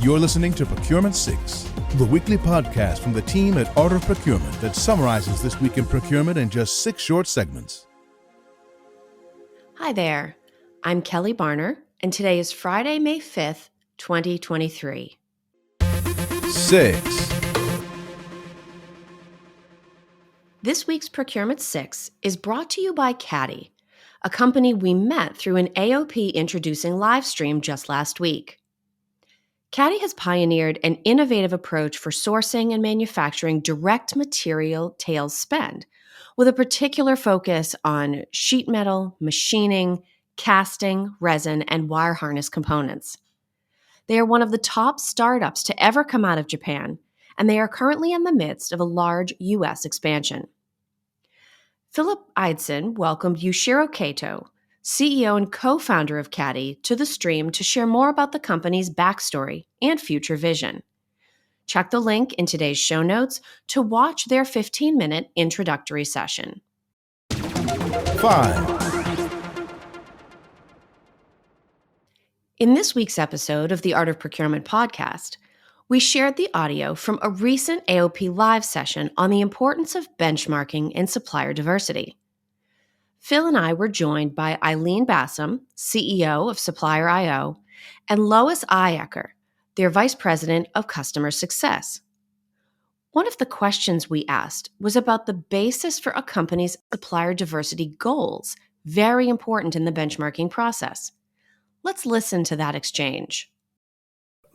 You're listening to Procurement 6, the weekly podcast from the team at Art of Procurement that summarizes this week in procurement in just 6 short segments. Hi there, I'm Kelly Barner, and today is Friday, May 5th, 2023. 6. This week's Procurement 6 is brought to you by Caddy, a company we met through an AOP introducing livestream just last week. Caddy has pioneered an innovative approach for sourcing and manufacturing direct material tails spend, with a particular focus on sheet metal, machining, casting, resin, and wire harness components. They are one of the top startups to ever come out of Japan, and they are currently in the midst of a large U.S. expansion. Philip Eidson welcomed Yushiro Kato, CEO and co-founder of Caddy, to the stream to share more about the company's backstory and future vision. Check the link in today's show notes to watch their 15-minute introductory session. 5. In this week's episode of the Art of Procurement podcast, we shared the audio from a recent AOP live session on the importance of benchmarking and supplier diversity. Phil and I were joined by Eileen Bassam, CEO of Supplier I.O., and Lois Eyecker, their Vice President of Customer Success. One of the questions we asked was about the basis for a company's supplier diversity goals, very important in the benchmarking process. Let's listen to that exchange.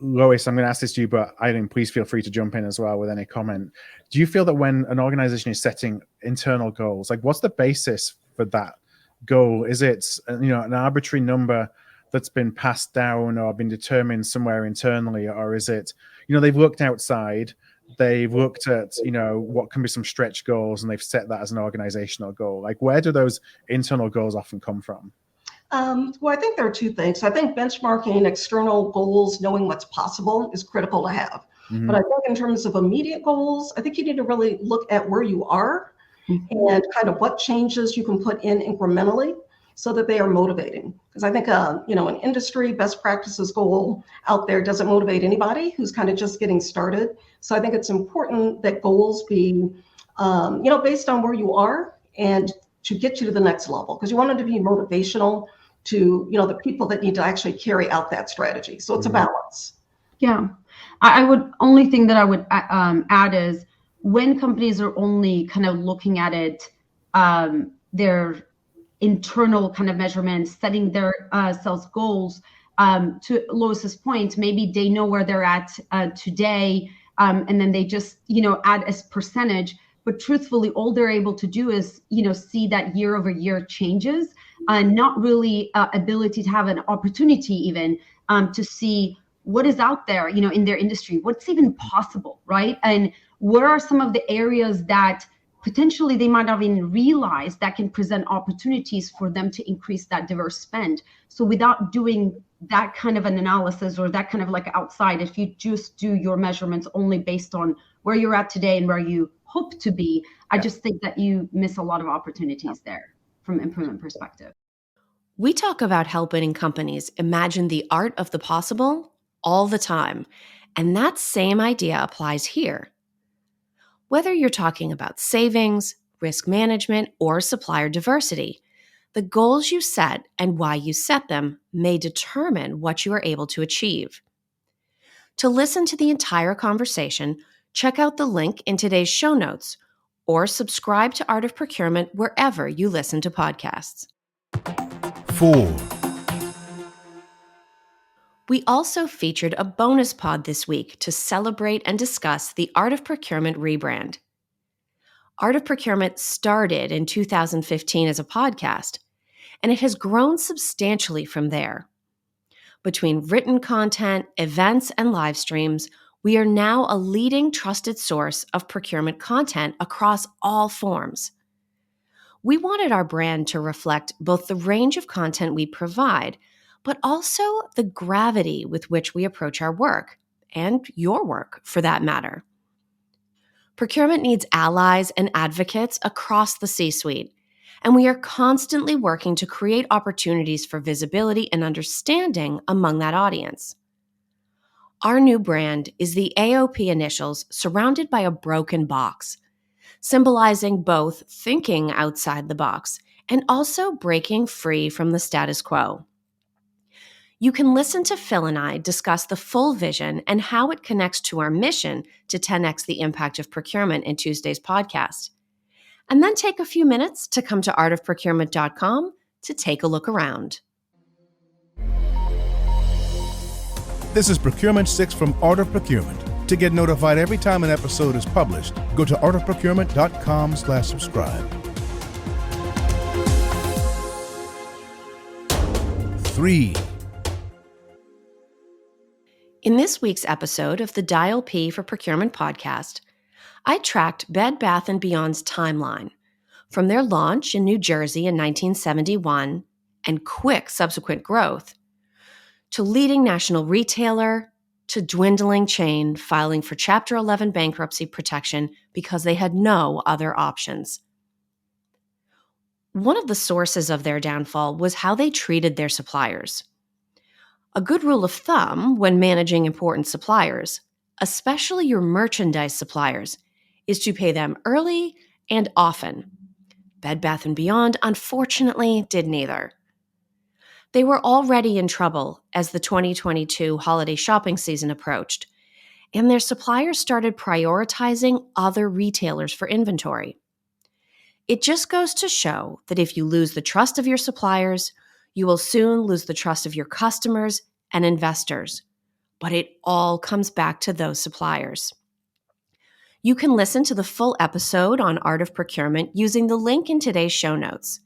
Lois, I'm going to ask this to you, but Eileen, please feel free to jump in as well with any comment. Do you feel that when an organization is setting internal goals, like what's the basis for that goal? Is it, an arbitrary number that's been passed down or been determined somewhere internally, or is it, they've looked outside, they've looked at, what can be some stretch goals, and they've set that as an organizational goal? Like, where do those internal goals often come from? Well, I think there are two things. I think benchmarking external goals, knowing what's possible, is critical to have. Mm-hmm. But I think in terms of immediate goals, I think you need to really look at where you are and kind of what changes you can put in incrementally so that they are motivating. Because I think, an industry best practices goal out there doesn't motivate anybody who's kind of just getting started. So I think it's important that goals be, based on where you are and to get you to the next level, because you want it to be motivational to, the people that need to actually carry out that strategy. So it's a balance. Yeah. Only thing that I would add is when companies are only kind of looking at it, their internal kind of measurements, setting their sales goals, to Lois's point, maybe they know where they're at today, and then they just, add as percentage. But truthfully, all they're able to do is, see that year over year changes, not really ability to have an opportunity even to see what is out there, in their industry, what's even possible, right? And where are some of the areas that potentially they might not even realize that can present opportunities for them to increase that diverse spend. So without doing that kind of an analysis or that kind of like outside, if you just do your measurements only based on where you're at today and where you hope to be, I just think that you miss a lot of opportunities there from improvement perspective. We talk about helping companies imagine the art of the possible all the time, and that same idea applies here. Whether you're talking about savings, risk management, or supplier diversity, the goals you set and why you set them may determine what you are able to achieve. To listen to the entire conversation, check out the link in today's show notes or subscribe to Art of Procurement wherever you listen to podcasts. 4. We also featured a bonus pod this week to celebrate and discuss the Art of Procurement rebrand. Art of Procurement started in 2015 as a podcast, and it has grown substantially from there. Between written content, events, and live streams, we are now a leading trusted source of procurement content across all forms. We wanted our brand to reflect both the range of content we provide, but also the gravity with which we approach our work, and your work for that matter. Procurement needs allies and advocates across the C-suite, and we are constantly working to create opportunities for visibility and understanding among that audience. our new brand is the AOP initials surrounded by a broken box, symbolizing both thinking outside the box and also breaking free from the status quo. You can listen to Phil and I discuss the full vision and how it connects to our mission to 10x the impact of procurement in Tuesday's podcast. And then take a few minutes to come to artofprocurement.com to take a look around. This is Procurement 6 from Art of Procurement. To get notified every time an episode is published, go to artofprocurement.com/subscribe. 3. In this week's episode of the Dial P for Procurement podcast, I tracked Bed Bath & Beyond's timeline from their launch in New Jersey in 1971 and quick subsequent growth to leading national retailer to dwindling chain filing for Chapter 11 bankruptcy protection because they had no other options. One of the sources of their downfall was how they treated their suppliers. A good rule of thumb when managing important suppliers, especially your merchandise suppliers, is to pay them early and often. Bed Bath & Beyond, unfortunately, did neither. They were already in trouble as the 2022 holiday shopping season approached, and their suppliers started prioritizing other retailers for inventory. It just goes to show that if you lose the trust of your suppliers, you will soon lose the trust of your customers and investors. But it all comes back to those suppliers. You can listen to the full episode on Art of Procurement using the link in today's show notes.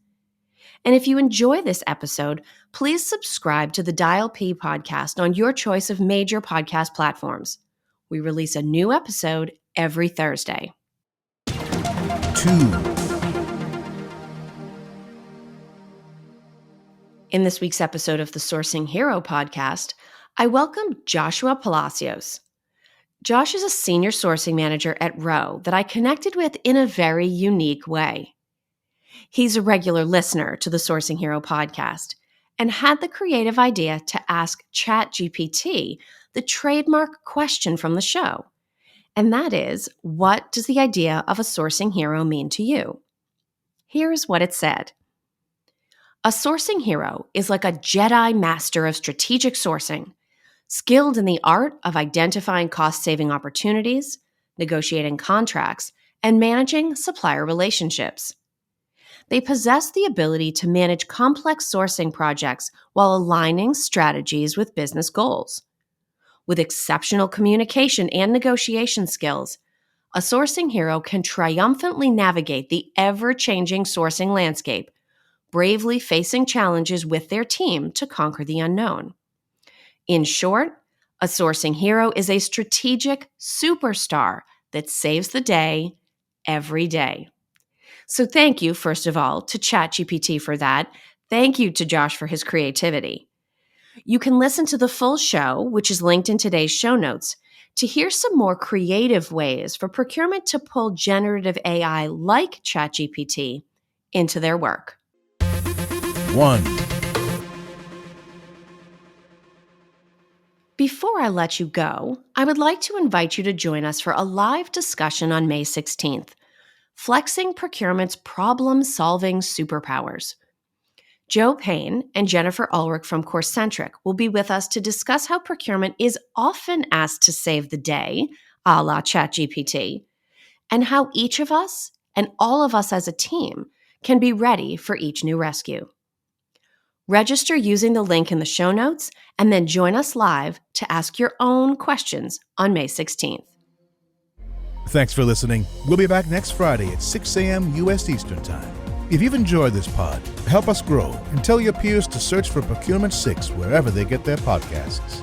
And if you enjoy this episode, please subscribe to the Dial P podcast on your choice of major podcast platforms. We release a new episode every Thursday. 2. In this week's episode of the Sourcing Hero podcast, I welcome Joshua Palacios. Josh is a senior sourcing manager at Rowe that I connected with in a very unique way. He's a regular listener to the Sourcing Hero podcast and had the creative idea to ask ChatGPT the trademark question from the show. And that is, what does the idea of a sourcing hero mean to you? Here's what it said. A sourcing hero is like a Jedi master of strategic sourcing, skilled in the art of identifying cost-saving opportunities, negotiating contracts, and managing supplier relationships. They possess the ability to manage complex sourcing projects while aligning strategies with business goals. With exceptional communication and negotiation skills, a sourcing hero can triumphantly navigate the ever-changing sourcing landscape, bravely facing challenges with their team to conquer the unknown. In short, a sourcing hero is a strategic superstar that saves the day every day. So thank you, first of all, to ChatGPT for that. Thank you to Josh for his creativity. You can listen to the full show, which is linked in today's show notes, to hear some more creative ways for procurement to pull generative AI like ChatGPT into their work. 1. Before I let you go, I would like to invite you to join us for a live discussion on May 16th, Flexing Procurement's Problem-Solving Superpowers. Joe Payne and Jennifer Ulrich from Corecentric will be with us to discuss how procurement is often asked to save the day, a la ChatGPT, and how each of us and all of us as a team can be ready for each new rescue. Register using the link in the show notes and then join us live to ask your own questions on May 16th. Thanks for listening. We'll be back next Friday at 6 a.m. U.S. Eastern Time. If you've enjoyed this pod, help us grow and tell your peers to search for Procurement 6 wherever they get their podcasts.